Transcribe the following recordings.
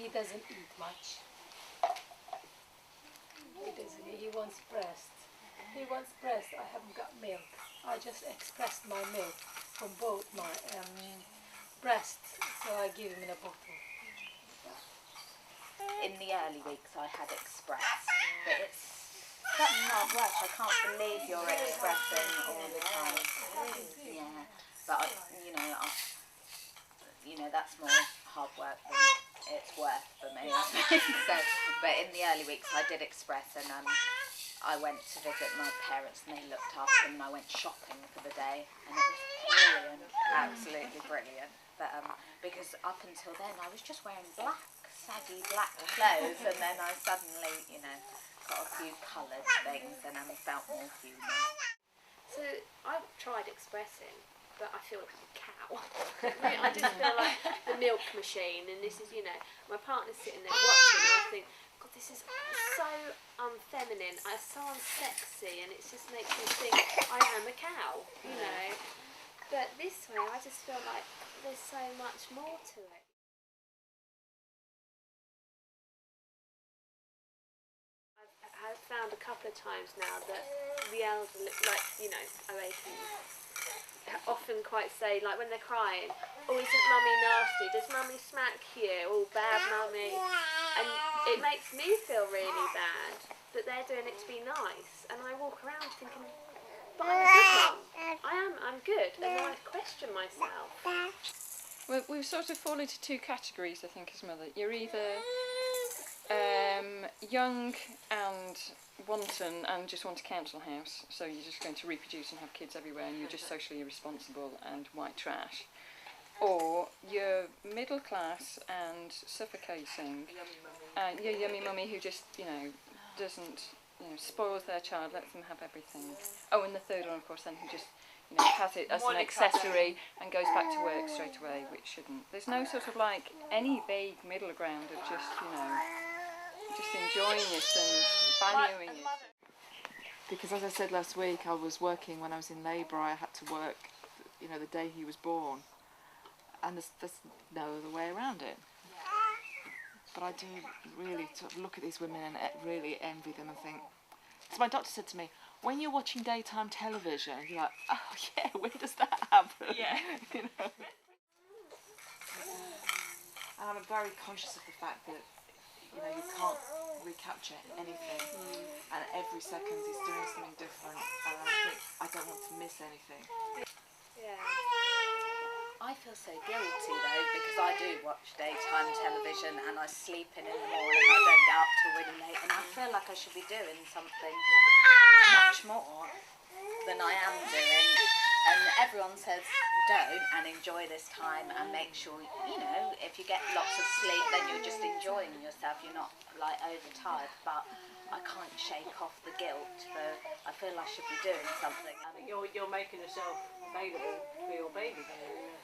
he doesn't eat much. He doesn't. He wants breast. He wants breast. I haven't got milk. I just expressed my milk from both my breasts, so I give him in a bottle. In the early weeks I had express, but it's such hard work. I can't believe you're expressing all the time. Yeah, but that's more hard work than it's worth for me, I think. So, but in the early weeks I did express, and I went to visit my parents and they looked after him, and I went shopping for the day, and it was brilliant, absolutely brilliant. But because up until then I was just wearing black, saggy black clothes, and then I suddenly, got a few coloured things and felt more human. So I've tried expressing, but I feel like a cow. I just feel like the milk machine, and this is, my partner's sitting there watching, and I think, God, this is so unfeminine, so unsexy, and it just makes me think I am a cow, But this way, I just feel like there's so much more to it. I've found a couple of times now that the elderly, OAPs, often quite say, like when they're crying, oh, isn't mummy nasty? Does mummy smack you? Oh, bad mummy. And it makes me feel really bad that they're doing it to be nice. And I walk around thinking, but I'm a good mum. I'm good. And then I question myself. Well, we've sort of fallen into two categories, I think, as mother. You're either young and wanton and just want a council house, so you're just going to reproduce and have kids everywhere and you're just socially irresponsible and white trash, or you're middle class and suffocating, and you're yummy mummy who just doesn't spoils their child, lets them have everything. Oh, and the third one, of course, then who just has it as an accessory and goes back to work straight away, which shouldn't. There's no sort of like any vague middle ground of just just enjoying it and valuing it. Because as I said last week, I was working when I was in labour. I had to work, the day he was born, and there's no other way around it. But I do really sort of look at these women and really envy them and think. So my doctor said to me, when you're watching daytime television, you're like, oh yeah, when does that happen? Yeah. And I'm very conscious of the fact that you can't recapture anything, and every second he's doing something different, and I think I don't want to miss anything. Yeah. I feel so guilty though, because I do watch daytime television and I sleep in the morning, I don't get up till really late, and I feel like I should be doing something much more than I am doing. And everyone says don't, and enjoy this time and make sure, if you get lots of sleep then you're just enjoying yourself, you're not like overtired. But I can't shake off the guilt, I feel I should be doing something. You're making yourself available for your baby then.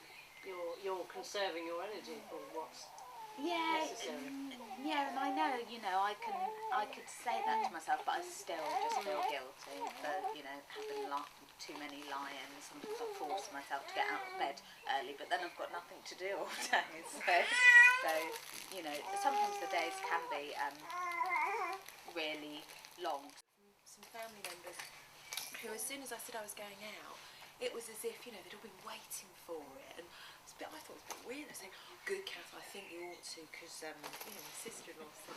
You're conserving your energy for what's necessary. Yeah, and I know, I could say that to myself, but I still just feel guilty for, having too many lie-ins. Sometimes I force myself to get out of bed early, but then I've got nothing to do all day. So sometimes the days can be really long. Some family members who, as soon as I said I was going out, it was as if, they'd all been waiting for it, and I thought it was a bit weird. I was saying, good, Kath, I think you ought to, because, my sister-in-law said,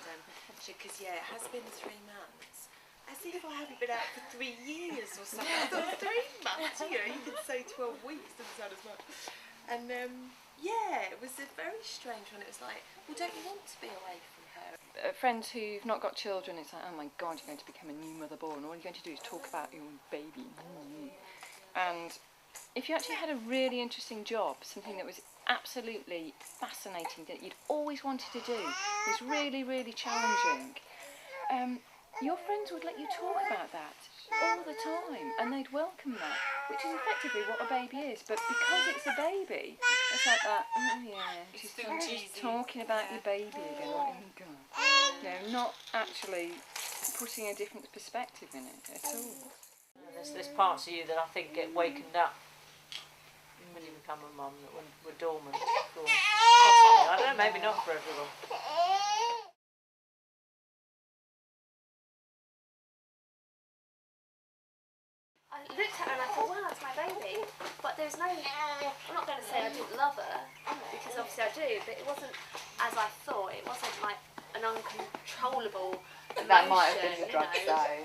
because, it has been 3 months. As if I haven't been out for 3 years or something. I thought 3 months, you could say 12 weeks, doesn't sound as much. And, it was a very strange one. It was like, well, don't you want to be away from her? Friends who've not got children, it's like, oh my God, you're going to become a new mother born. All you're going to do is talk about your baby. And if you actually had a really interesting job, something that was absolutely fascinating, that you'd always wanted to do, was really, really challenging, your friends would let you talk about that all the time, and they'd welcome that, which is effectively what a baby is. But because it's a baby, it's like that, oh yeah, she's talking about your baby again, oh God. Not actually putting a different perspective in it at all. There's parts of you that I think get wakened up when you become a mum that were dormant before. Possibly. I don't know, maybe not for everyone. I looked at her and I thought, wow, it's my baby. But there's no, I'm not going to say I didn't love her, because obviously I do, but it wasn't as I thought. It wasn't like an uncontrollable emotion. That might have been the you drugs know. though. I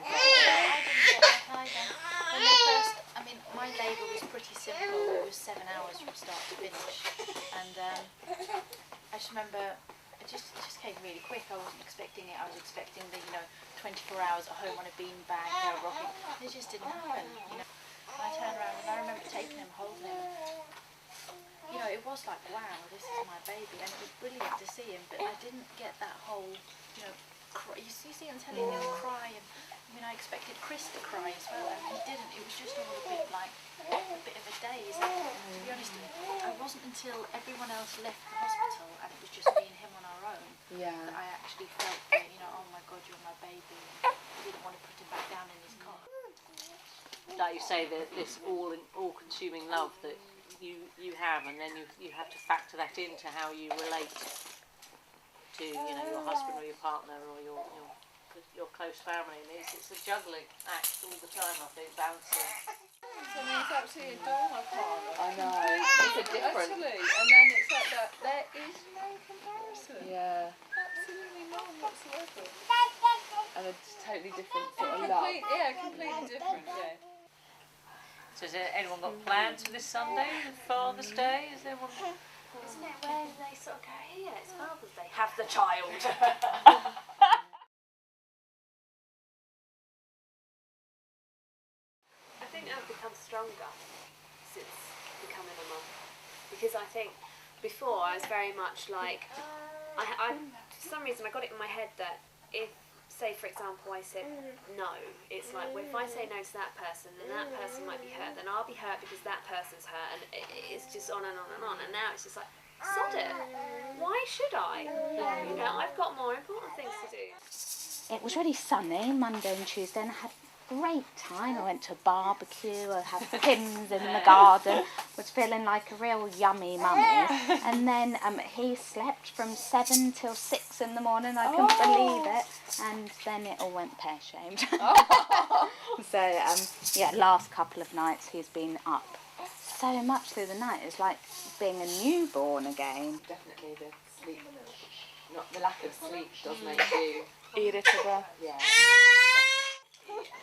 didn't get that either. When they first, I mean, my labour was pretty simple. It was 7 hours from start to finish, and I just remember it just came really quick. I wasn't expecting it. I was expecting the 24 hours at home on a beanbag, rocking. It just didn't happen. I turned around and I remember taking him, holding him. It was like, wow, this is my baby, and it was brilliant to see him. But I didn't get that whole, cry. You see him telling him cry, and I expected Chris to cry as well, and he didn't. It was just all a bit of a daze. To be honest, I wasn't until everyone else left the hospital and it was just me and him on our own that I actually felt that, oh my God, you're my baby. And I didn't want to put him back down in his cot. Like you say, that this all-consuming love that you have, and then you have to factor that into how you relate to your husband or your partner or your close family, and it's a juggling act all the time. I think balancing. I mean, it's absolutely adore my partner. I know. It's a different. Actually, and then it's like that. There is no comparison. Yeah. Absolutely none whatsoever. And it's totally different sort of love. Completely different. Yeah. So has anyone got plans for this Sunday, Father's Day? Is anyone? Isn't it where they sort of go, here, it's Father's Day, have the child. I think I've become stronger since becoming a mum, because I think before I was very much like, I for some reason I got it in my head that if, say for example, I said no, it's like, well, if I say no to that person, then that person might be hurt, then I'll be hurt because that person's hurt, and it's just on and on and on. And now it's just like, sod it, why should I? I've got more important things to do. It was really sunny Monday and Tuesday, and I had a great time. I went to a barbecue, I had hymns in the garden, was feeling like a real yummy mummy. And then he slept from 7 till 6 in the morning, I couldn't believe it. And then it all went pear-shaped. So, last couple of nights he's been up so much through the night. It's like being a newborn again. Definitely the sleep, not the lack of sleep does make you Irritable. yeah.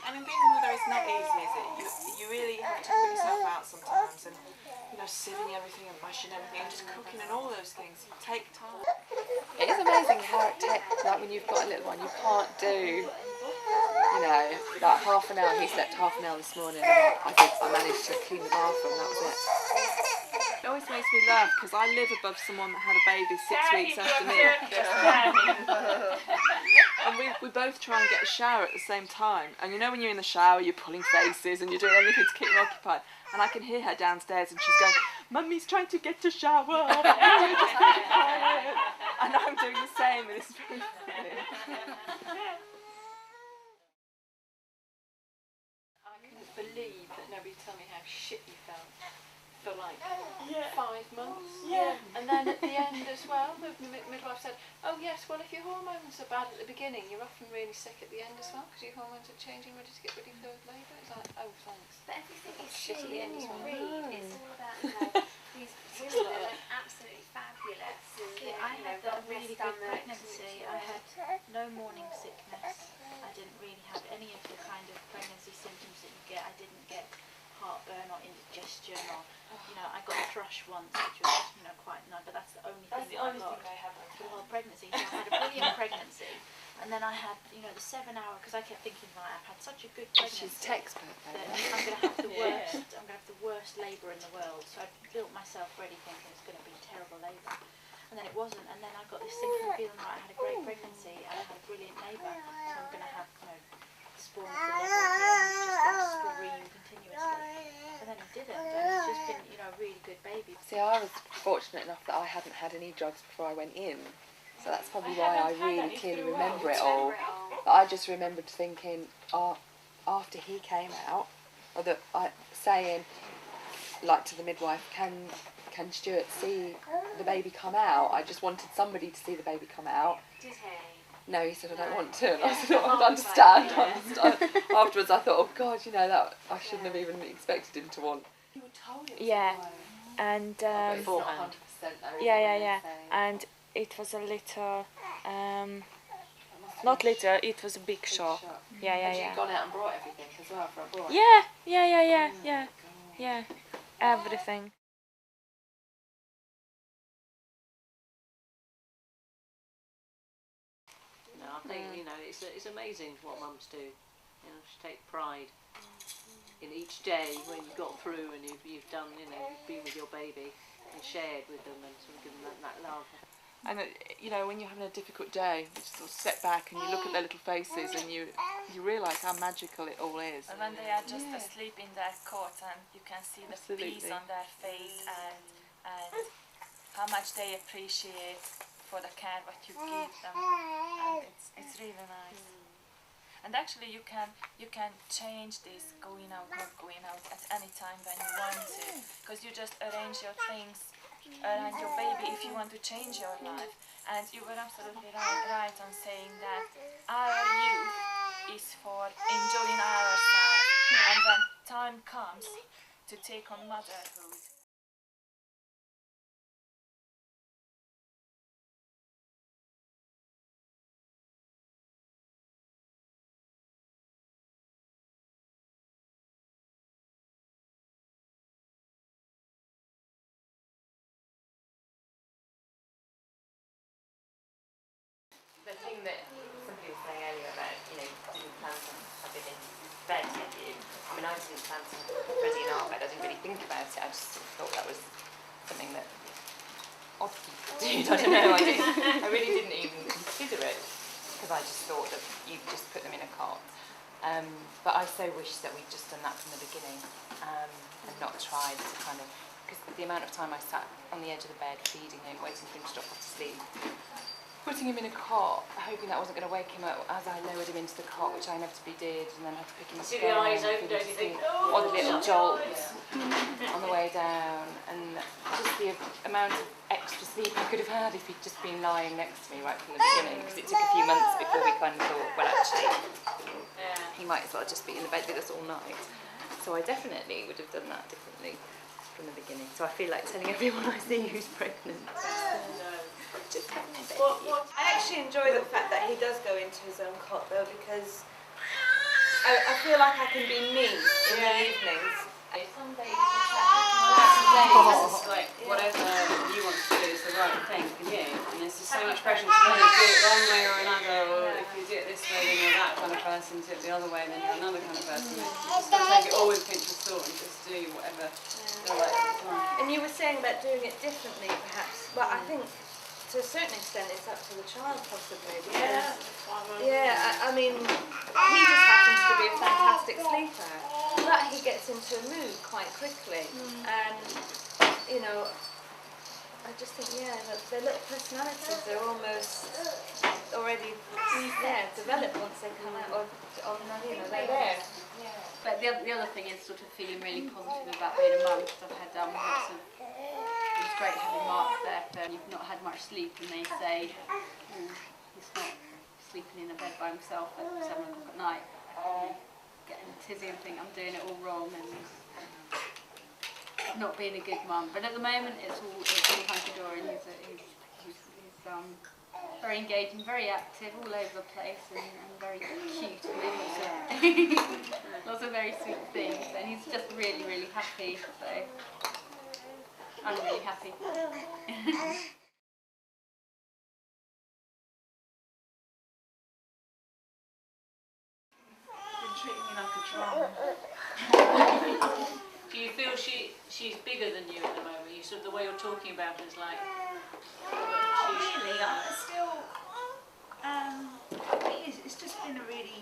I mean, being a mother is not easy, is it? You really have to put yourself out sometimes, and sieving everything and mashing everything and just cooking and all those things take time. It is amazing how it takes, like when you've got a little one, you can't do, like half an hour. He slept half an hour this morning, and I managed to clean the bathroom, that was it. It always makes me laugh because I live above someone that had a baby 6 weeks after me. And we both try and get a shower at the same time. And when you're in the shower, you're pulling faces and you're doing everything to keep them occupied. And I can hear her downstairs and she's going, Mummy's trying to get a shower. And I'm doing the same, and it's very funny. I couldn't believe that nobody told me how shit you felt for like 5 months. Yeah. And then at the end as well, the midwife said, oh yes, well if your hormones are bad at the beginning, you're often really sick at the end as well, because your hormones are changing, ready to get ready for labour. It's like, oh thanks. But everything is shit at the end as well. It's all about these women that are absolutely fabulous. And, I had a got really breast good pregnancy. I had no morning sickness. I didn't really have any of the kind of pregnancy symptoms that you get. I didn't get heartburn or indigestion, or I got a thrush once, which was quite nice, but that's the only thing I got for the whole pregnancy. So I had a brilliant pregnancy, and then I had the 7 hour, because I kept thinking, right, I've had such a good pregnancy. She's textbook that I'm going to have the worst. I'm going to have the worst labour in the world. So I built myself ready, thinking it's going to be terrible labour, and then it wasn't. And then I got this sinking feeling, right, I had a great pregnancy and I had a brilliant labour, so I'm going to have spawn of the liver again, just scream continuously. And then I didn't, and it's just been a really good baby. See, I was fortunate enough that I hadn't had any drugs before I went in, so that's probably why I really clearly remember it all. But I just remembered thinking, after he came out, saying, like to the midwife, can Stuart see the baby come out? I just wanted somebody to see the baby come out. Did he? No, he said, I don't want to. And I said, I understand. Afterwards I thought, oh God, that I shouldn't have even expected him to want. You were told it was Yeah. a boy. And It's not 100% though, yeah. And it was a little, not little, it was a big shock. Yeah. Had you gone out and brought everything as well for a boy? Yeah, everything. No, I think it's amazing what mums do. She take pride in each day when you've got through and you've done, you've been with your baby and shared with them and sort of given them that love. And when you're having a difficult day, you just sort of step back and you look at their little faces and you realise how magical it all is. And when they are just asleep in their cot and you can see the peace on their face and how much they appreciate for the care what you give them, and it's really nice. And actually you can change this going out, not going out at any time when you want to, because you just arrange your things around your baby if you want to change your life. And you were absolutely right on saying that our youth is for enjoying ourselves, and when time comes to take on motherhood. The thing that somebody was saying earlier about, didn't plan to have it in bed with you. I mean, I didn't plan to have Freddie in our bed. I didn't really think about it. I just thought that was something that odd people did. I don't know. I really didn't even consider it because I just thought that you just put them in a cot. But I so wish that we'd just done that from the beginning and not tried to kind of, because the amount of time I sat on the edge of the bed feeding him, waiting for him to drop off to sleep, putting him in a cot, hoping that wasn't going to wake him up as I lowered him into the cot, which I inevitably did, and then had to pick him up See again. the eyes open, don't you think, or the little jolt on the way down, and just the amount of extra sleep I could have had if he'd just been lying next to me right from the beginning, because it took a few months before we kind of thought, well actually, he might as well just be in the bed with us all night. So I definitely would have done that differently from the beginning. So I feel like telling everyone I see who's pregnant. Just have my baby. I actually enjoy the fact that he does go into his own cot though, because I feel like I can be me in the evenings. Some days it's like whatever you want to do is the right thing for you, and there's just so much pressure to kind of do it one way or another, or if you do it this way then you're that kind of person, do it the other way then you're another kind of person. You just got to take it all with a pinch of salt and just do whatever feels like at the time. And you were saying about doing it differently perhaps, but I think to a certain extent it's up to the child possibly, because I mean, he just happens to be a fantastic sleeper, but he gets into a mood quite quickly, and I just think their little personalities are almost already developed once they come out, or they're there. But the other thing is sort of feeling really positive about being a mum, because I've had lots of, it's great having Mark there, but you've not had much sleep and they say he's not sleeping in a bed by himself at 7 o'clock at night, getting a tizzy and think I'm doing it all wrong and not being a good mum. But at the moment it's all hunky-dory, and he's very engaging, very active, all over the place, and very cute, and lots of very sweet things, and he's just really, really happy, so I'm really happy. Been treating me like a drama. Do you feel she's bigger than you at the moment? You sort of, the way you're talking about it is like. Really, still, it's just been a really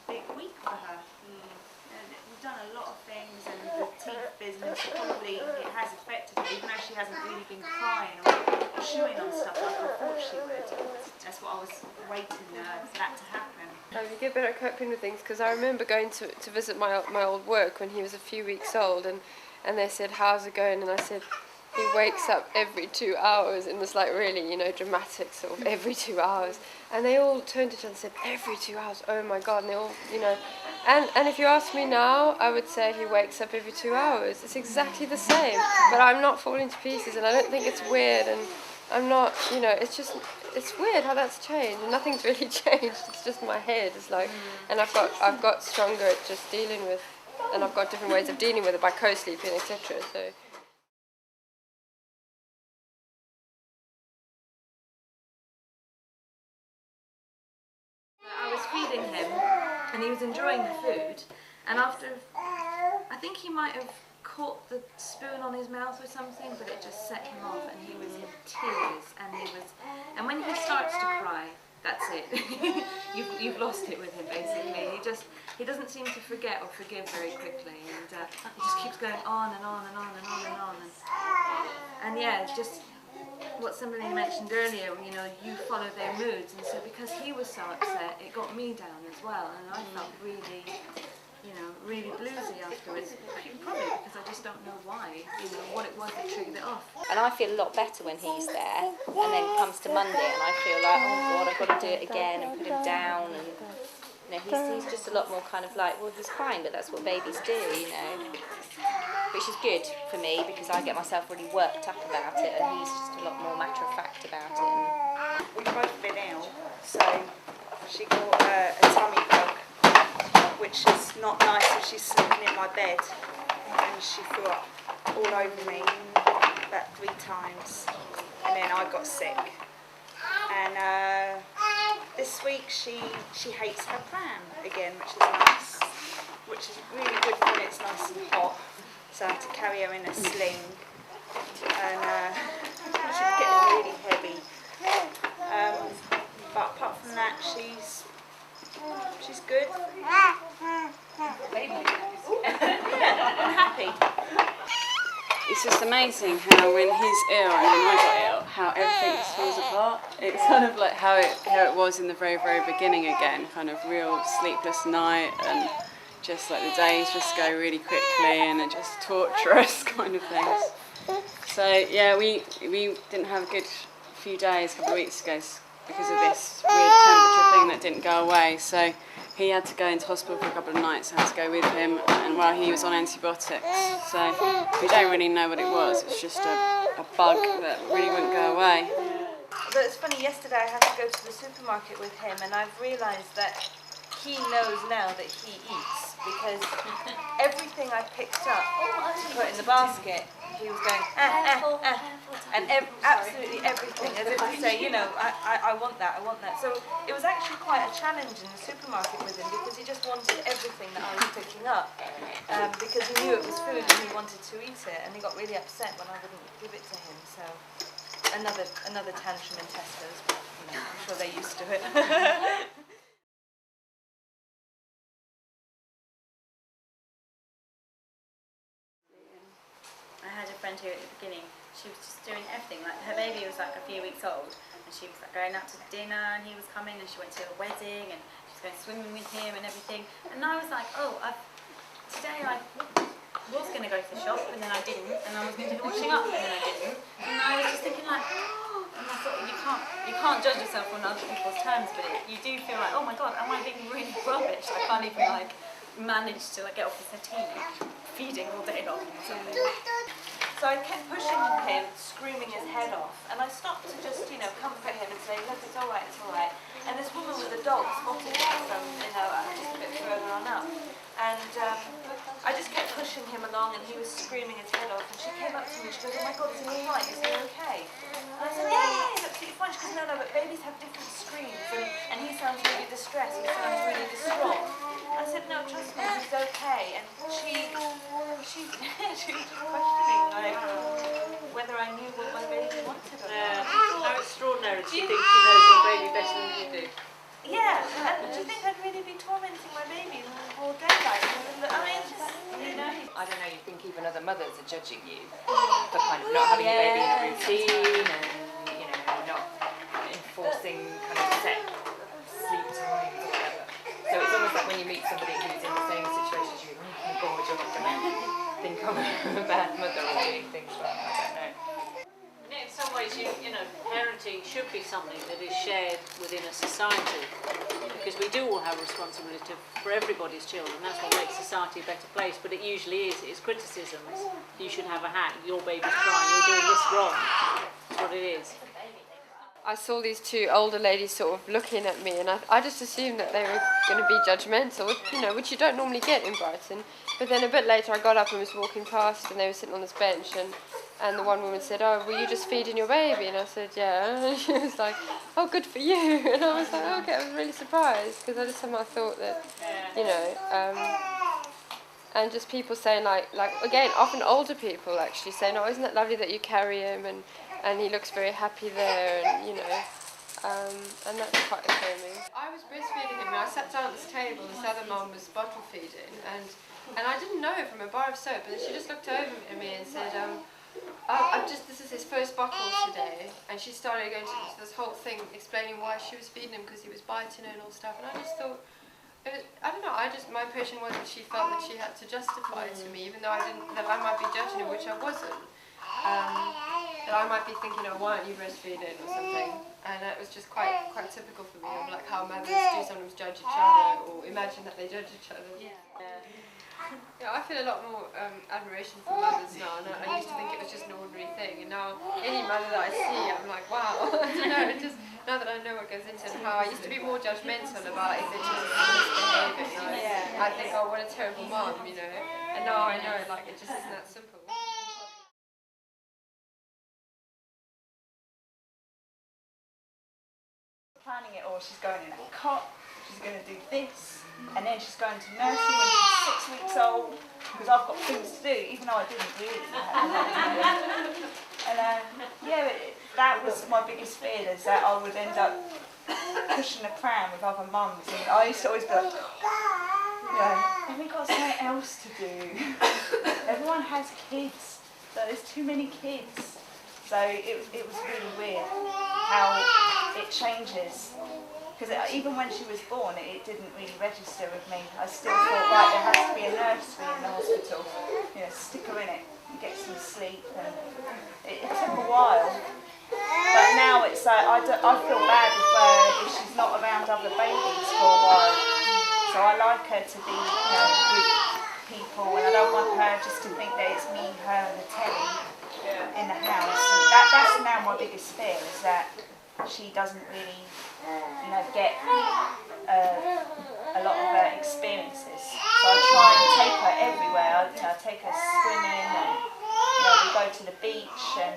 big week for her. And we've done a lot of things, and the teeth business, probably it has affected her, even though she hasn't really been crying or chewing on stuff like I thought she would. That's what I was waiting for that to happen. You get better at coping with things, because I remember going to visit my old work when he was a few weeks old, and and they said, how's it going? And I said, he wakes up every 2 hours, and it's like really, you know, dramatic sort of every 2 hours. And they all turned to each other and said, every 2 hours, oh my God, and they all, you know. And if you ask me now, I would say he wakes up every 2 hours. It's exactly the same, but I'm not falling to pieces, and I don't think it's weird, and I'm not, you know, it's just, it's weird how that's changed, and nothing's really changed, it's just my head, it's like, and I've got stronger at just dealing with, and I've got different ways of dealing with it by co-sleeping, etc. So. I was feeding him and he was enjoying the food, and after, I think he might have caught the spoon on his mouth or something, but it just set him off and he was in tears, and when he starts to cry, that's it. you've lost it with him basically. He doesn't seem to forget or forgive very quickly, and he just keeps going on and on and on and on and on, and yeah, just what somebody mentioned earlier, you know, you follow their moods, and so because he was so upset, it got me down as well, and I felt really, you know, really bluesy afterwards, probably because I just don't know why, you know, what it was that triggered it off. And I feel a lot better when he's there, and then it comes to Monday and I feel like, oh God, I've got to do it again and put him down, and you know, he's just a lot more kind of like, well, he's crying, but that's what babies do, you know. Which is good for me because I get myself really worked up about it, and he's just a lot more matter of fact about it. We've both been ill, so she got a tummy bug, which is not nice, so she's sleeping in my bed, and she threw up all over me about 3 times, and then I got sick. And this week she hates her pram again, which is nice, which is really good when it's nice and hot. So I had to carry her in a sling, and she's getting really heavy. But apart from that, she's good. I'm happy. It's just amazing how when he's ill and when I got ill, how everything just falls apart. It's kind of like how it was in the very, very beginning again, kind of real sleepless night, and just like the days just go really quickly and are just torturous kind of things. So yeah, we didn't have a good few days, a couple of weeks ago, because of this weird temperature thing that didn't go away. So he had to go into hospital for a couple of nights. I had to go with him, and while he was on antibiotics. So we don't really know what it was. It's just a bug that really wouldn't go away. But it's funny, yesterday I had to go to the supermarket with him, and I've realised that he knows now that he eats, because everything I picked up to put in the basket, he was going, and absolutely everything, as if to say, you know, I want that, I want that. So it was actually quite a challenge in the supermarket with him, because he just wanted everything that I was picking up, because he knew it was food and he wanted to eat it, and he got really upset when I wouldn't give it to him. So another tantrum in Tesco's, but you know, I'm sure they're used to it. I had a friend here at the beginning, she was just doing everything, like her baby was like a few weeks old, and she was like going out to dinner, and he was coming, and she went to a wedding, and she was going swimming with him and everything, and I was like, oh, today I was going to go to the shop, and then I didn't, and I was going to do the washing up, and then I didn't, and I was just thinking like, oh, and I thought, you can't judge yourself on other people's terms, but you do feel like, oh my God, am I being really rubbish? I can't even like manage to like get off the settee, feeding all day long. So I kept pushing him, screaming his head off, and I stopped to just, you know, comfort him and say, look, it's all right, it's all right. And this woman with a dog spotted him from, you know, just a bit further on up. And I just kept pushing him along, and he was screaming his head off, and she came up to me and she goes, oh my God, is he all right? Is he okay? And I said, yeah, he's absolutely fine. She goes, no, but babies have different screams, and he sounds really distressed, he sounds really distraught. I said, no, trust me, he's okay. And she was just questioning, like, whether I knew what my baby wanted or not. How extraordinary to think she knows your baby better than you do. Yeah, and do you think I'd really be tormenting my baby in the broad daylight? I mean, it's just, you know. I don't know, you think even other mothers are judging you for kind of not having your baby in a routine and, you know, not enforcing kind of set sleep times or whatever. So it's almost like when you meet somebody who's in the same situation as you, oh my God, you're not going to think become a bad mother or doing things wrong. I don't know. And in some ways, you know, parenting should be something that is shared within a society, because we do all have responsibility for everybody's children. That's what makes society a better place. But it usually is. It's criticisms. You should have a hat. Your baby's crying. You're doing this wrong. That's what it is. I saw these two older ladies sort of looking at me, and I just assumed that they were going to be judgmental, you know, which you don't normally get in Brighton. But then a bit later I got up and was walking past, and they were sitting on this bench, and the one woman said, "Oh, were you just feeding your baby?" And I said, "Yeah." And she was like, "Oh, good for you." And I was like, okay, I was really surprised, because I just somehow thought that, you know, and just people saying like again, often older people actually saying, "Oh, isn't it lovely that you carry him, and he looks very happy there," and you know, and that's quite affirming. I was breastfeeding him, and I sat down at this table. This other mum was bottle feeding, and I didn't know from a bar of soap, and she just looked over at me and said, this is his first bottle today," and she started going into this whole thing explaining why she was feeding him, because he was biting her and all stuff, and I just thought, I don't know, my impression was that she felt that she had to justify it to me, even though that I might be judging her, which I wasn't. That I might be thinking, "Oh, why aren't you breastfeeding?" or something, and it was just quite typical for me, of like how mothers do sometimes judge each other, or imagine that they judge each other. Yeah, I feel a lot more admiration for mothers now, and I used to think it was just an ordinary thing, and now any mother that I see, I'm like, wow. I don't know, it just, now that I know what goes into it, and how I used to be more judgmental about if they're just misbehaving, I think, "Oh, what a terrible mom," you know, and now I know, like, it just isn't that simple. Planning it all, she's going in a cot, she's going to do this, and then she's going to nursery when she's 6 weeks old, because I've got things to do, even though I didn't really have to. And that was my biggest fear, is that I would end up pushing a pram with other mums, and I used to always be like, have we got something else to do? Everyone has kids, so there's too many kids. So it was really weird how it changes. Because even when she was born, it didn't really register with me. I still thought, right, there has to be a nursery in the hospital. You know, stick her in it, get some sleep. And it took a while. But now it's I feel bad if she's not around other babies for a while. So I like her to be, you know, with people, and I don't want her just to think that it's me, her, and the telly in the house. And that's now my biggest fear, is that she doesn't really, you know, get a lot of her experiences. So I try and take her everywhere. I take her swimming, and you know, we go to the beach, and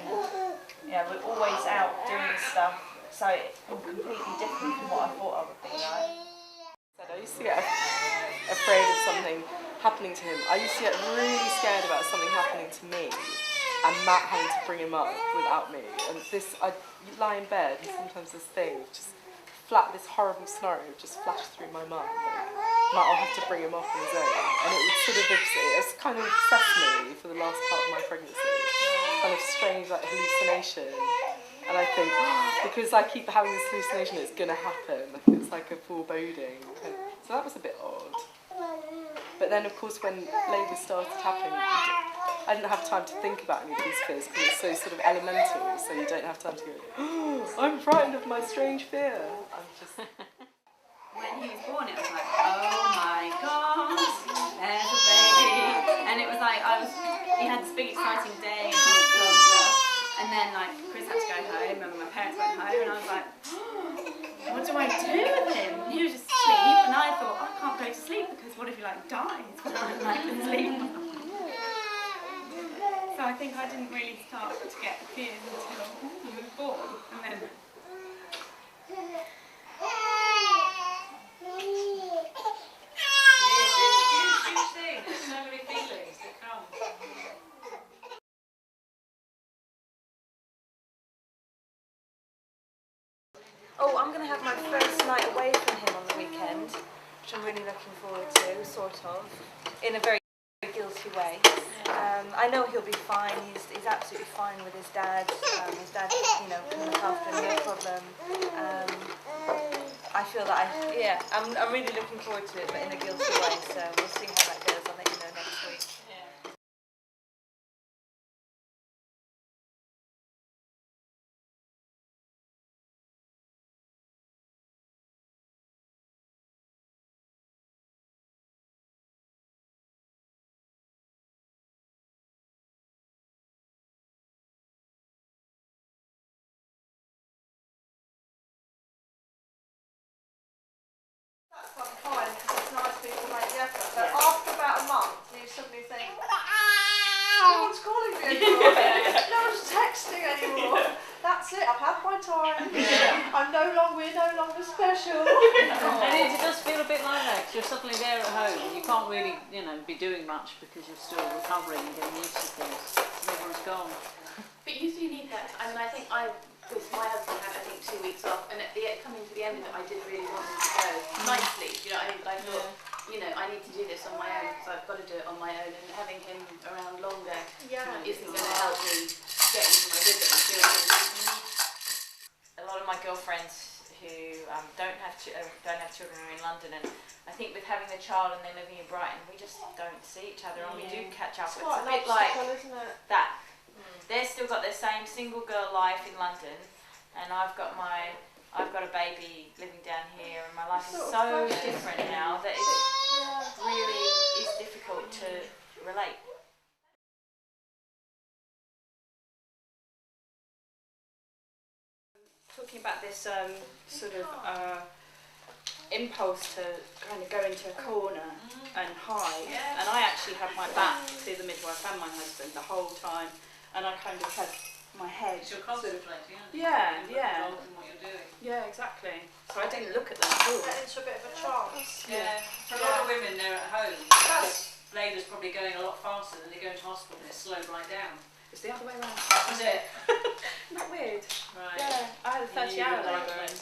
you know, we're always out doing stuff. So it's completely different from what I thought I would be. Right? I used to get afraid of something happening to him. I used to get really scared about something happening to me, and Matt having to bring him up without me. And I lie in bed, and sometimes this thing just this horrible scenario would just flash through my mind. Like, Matt, I'll have to bring him up on his own. And it would sort of, it's kind of obsessed me for the last part of my pregnancy. Kind of strange, like, hallucination. And I think, because I keep having this hallucination, it's going to happen. Like, it's like a foreboding. So that was a bit odd. But then, of course, when labour started happening, I didn't have time to think about any of these fears, because it's so sort of elemental, so you don't have time to go, I'm frightened of my strange fear. I'm just... When he was born, it was like, oh my God, there's a baby. And it was like, he had this big exciting day in hospital and stuff. And then like, Chris had to go home, and my parents went home, and I was like, what do I do with him? He was just asleep, and I thought, I can't go to sleep, because what if he like dies when I'm like asleep? So I think I didn't really start to get fears until he was born, and then... Huge thing. There's so many feelings that come. Oh, I'm going to have my first night away from him on the weekend, which I'm really looking forward to, sort of, in a very guilty way. I know he'll be fine. He's absolutely fine with his dad. His dad, you know, can look after him, no problem. I feel that I'm really looking forward to it, but in a guilty way. So we'll see how that goes. I'll let you know next week. whatever. But after about a month, you suddenly think, no one's calling me anymore. No one's texting anymore. That's it. I've had my time. We're no longer special. And it does feel a bit like that, 'cause you're suddenly there at home and you can't really, be doing much because you're still recovering and getting used to things. Everyone's gone. But you do need that. I mean, I think with my husband had 2 weeks off, and coming to the end of it, I did really want him to go nicely. I thought, I need to do this on my own, so I've got to do it on my own. And having him around longer isn't going to help me get into my rhythm. A lot of my girlfriends who don't have children are in London, and I think with having the child and they're living in Brighton, we just don't see each other, and we do catch up. It's a bit like that. They've still got their same single girl life in London, and I've got a baby living down here, and my life is so different now that it really is difficult to relate. Talking about this impulse to kind of go into a corner and hide, and I actually had my back to the midwife and my husband the whole time, and I kind of had my head You're contemplating, aren't you? Yeah. What you're doing. Yeah, exactly. So I didn't look at them at all. Get into a bit of a trance. Yeah. For a lot of women, they're at home. Labour's probably going a lot faster than they go into hospital and it's slowed right down. It's the other way around. Is it? Isn't that weird? Right. Yeah, I had a 30-hour labour, and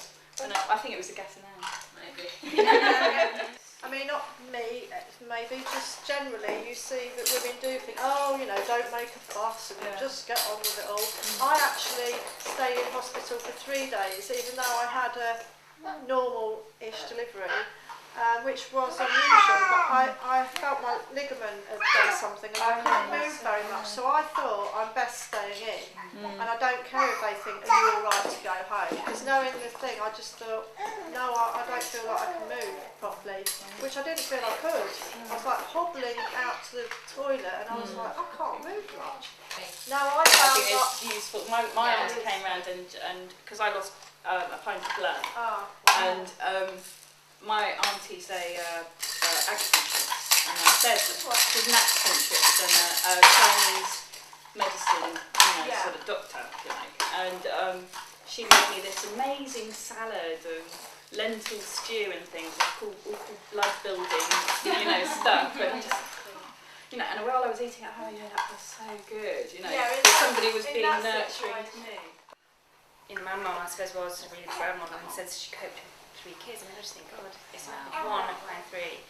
I think it was a gas and air. Maybe. I mean, not me, maybe, just generally you see that women do think, don't make a fuss and just get on with it all. I actually stayed in hospital for 3 days, even though I had a normal-ish delivery, which was unusual, but I felt my ligament had done something and I couldn't move very much, so I thought I'm best staying in, and I don't care if they think, are you alright to go home? Because knowing the thing, I just thought, no, I don't feel like I can move properly, which I didn't feel I could. I was like hobbling out to the toilet and I was like, I can't move much. Now I found think it's useful. My auntie came round and because I lost a pint of blood, and my auntie's a acupuncturist, and I said she's an acupuncturist and a Chinese medicine sort of doctor, if you like, and she made me this amazing salad of lentil stew and things, all called blood building, stuff, and just, and while I was eating it, that was so good, somebody was being nurturing to me. My mum, I suppose, was a really good role model and said she coped with 3 kids. I just think, God, it's not 1 and 3.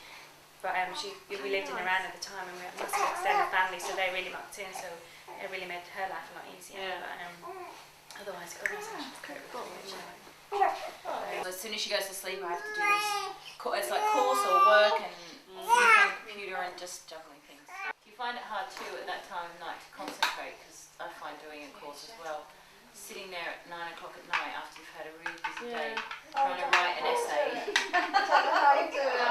But we lived in Iran at the time and we had a massive extended family, so they really mucked in, so it really made her life a lot easier. But otherwise, God knows how to cope with it. As soon as she goes to sleep, I have to do this. It's like course or work and on the computer and just juggling things. Do you find it hard too at that time of night to concentrate? Because I find doing a course as well. Sitting there at 9 o'clock at night after you've had a really busy day, trying to write an essay. I don't know how you do it.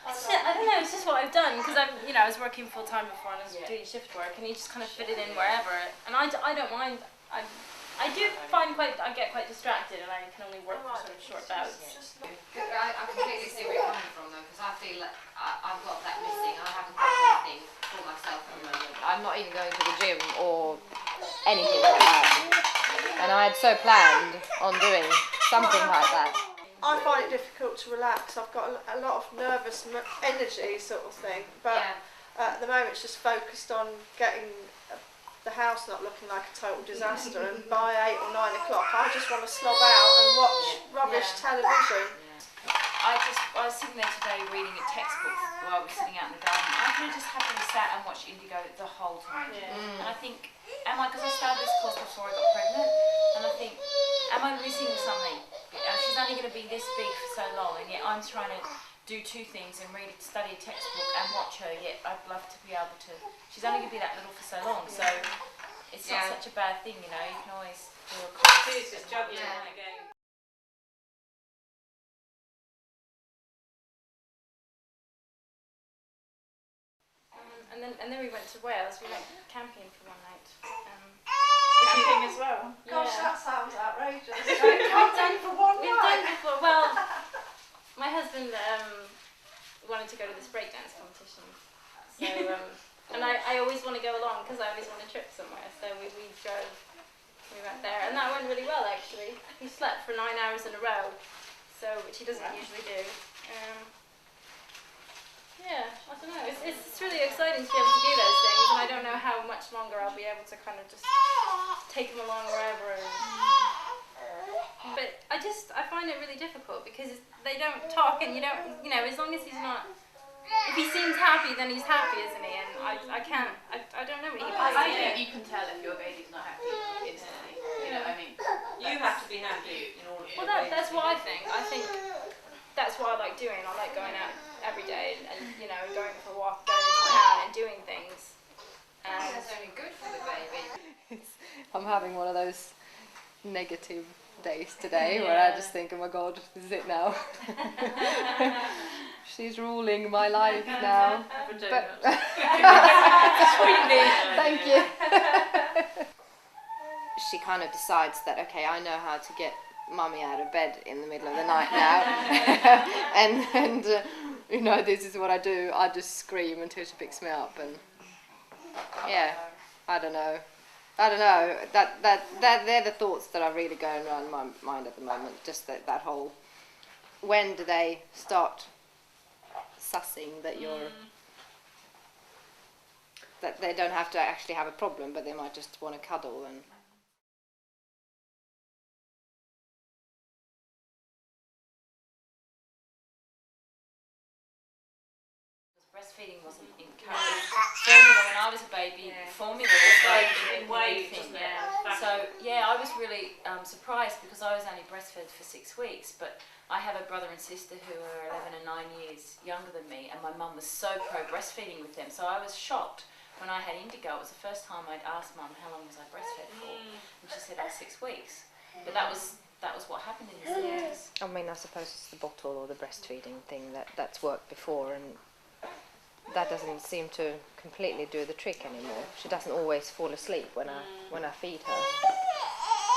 I don't know, it's just what I've done, because I was working full time before and I was doing shift work, and you just kind of fit it in wherever. And I don't mind. I do find I get quite distracted, and I can only work for sort of short bouts. I completely see where you're coming from though, because I feel like I've got that missing. I haven't got anything for myself at the moment. I'm not even going to the gym or anything like that. And I had so planned on doing something like that. I find it difficult to relax. I've got a lot of nervous energy sort of thing, but at the moment it's just focused on getting the house not looking like a total disaster, and by 8 or 9 o'clock I just want to slob out and watch rubbish television. I was sitting there today reading a textbook while I was sitting out in the garden. I could have just happily sat and watched Indigo the whole time. And I think, because I started this course before I got pregnant, and I think, am I missing something? She's only going to be this big for so long, and yet I'm trying to do 2 things and study a textbook and watch her, yet I'd love to be able to. She's only going to be that little for so long, so it's not such a bad thing, you can always do a course. It's just juggling again. And then we went to Wales. We went camping for one night. Camping as well. Gosh, that sounds outrageous. Camping for one night. We've done before. Well, my husband wanted to go to this breakdance competition. So, and I always want to go along because I always want a trip somewhere. So we drove, we went there, and that went really well actually. He slept for 9 hours in a row, which he doesn't usually do. Yeah, I don't know. It's really exciting to be able to do those things, and I don't know how much longer I'll be able to kind of just take him along wherever. But I find it really difficult because they don't talk, and you know, as long as he's not. If he seems happy, then he's happy, isn't he? And I don't know what he wants. I think you can tell if your baby's not happy instantly. You know, I mean, you have to be happy in order for that's what I think. I think that's what I like doing. I like going out every day and you know, going for a walk, going into town and doing things. And that's only good for the baby. I'm having one of those negative days today where I just think, oh my God, this is it now. She's ruling my life now. But thank you. She kind of decides that, okay, I know how to get mummy out of bed in the middle of the night now. and you know, this is what I do. I just scream until she picks me up, and yeah, I don't know. They're the thoughts that are really going around my mind at the moment. Just that whole, when do they start sussing that you're, that they don't have to actually have a problem, but they might just want to cuddle and. breastfeeding wasn't encouraged. Formula when I was a baby, formula was like a big thing. So yeah, I was really surprised because I was only breastfed for 6 weeks, but I have a brother and sister who are 11 and 9 years younger than me, and my mum was so pro breastfeeding with them. So I was shocked when I had Indigo. It was the first time I'd asked Mum how long was I breastfed for, and she said 6 weeks. But that was what happened in the 70s. I mean, I suppose it's the bottle or the breastfeeding thing that's worked before, and that doesn't seem to completely do the trick anymore. She doesn't always fall asleep when I feed her.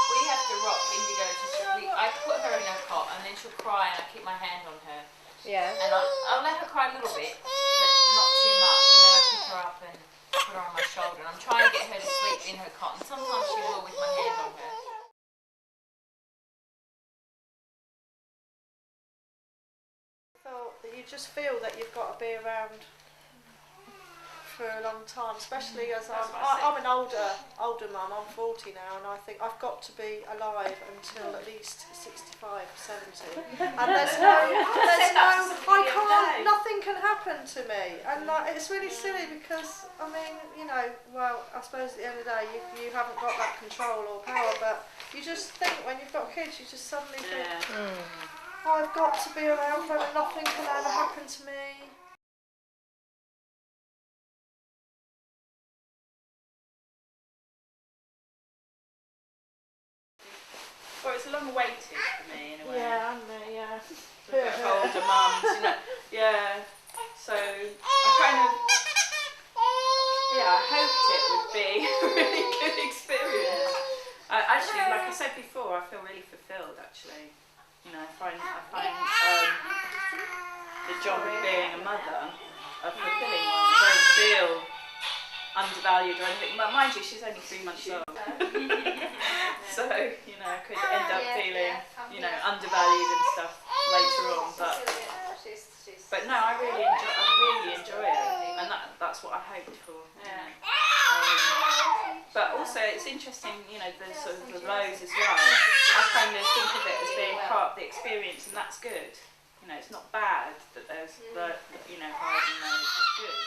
We have to rock Indigo to sleep. I put her in her cot and then she'll cry and I keep my hand on her. Yeah. And I'll let her cry a little bit, but not too much. And then I pick her up and put her on my shoulder. And I'm trying to get her to sleep in her cot. And sometimes she will with my hand on her. That you just feel that you've got to be around for a long time, especially as I'm an older mum. I'm 40 now, and I think I've got to be alive until at least 65, 70. And nothing can happen to me. And it's really silly because, I mean, you know, well, I suppose at the end of the day you haven't got that control or power, but you just think when you've got kids, you just suddenly think, I've got to be around for them, nothing can ever happen to me. Well, it's a long waited for me in a way. Yeah, and me, yeah. With older mums, you know. Yeah. So I kind of, I hoped it would be a really good experience. Actually, like I said before, I feel really fulfilled. Actually, you know, I find the job of being a mother a fulfilling one. I don't feel undervalued or anything. But mind you, she's only 3 months old. So, you know, I could end up feeling, you know, undervalued and stuff later on. But no, I really enjoy it, and that's what I hoped for. But also, it's interesting, you know, the sort of the lows as well. I kind of think of it as being part of the experience, and that's good. You know, it's not bad that there's the, you know, highs and lows. It's good.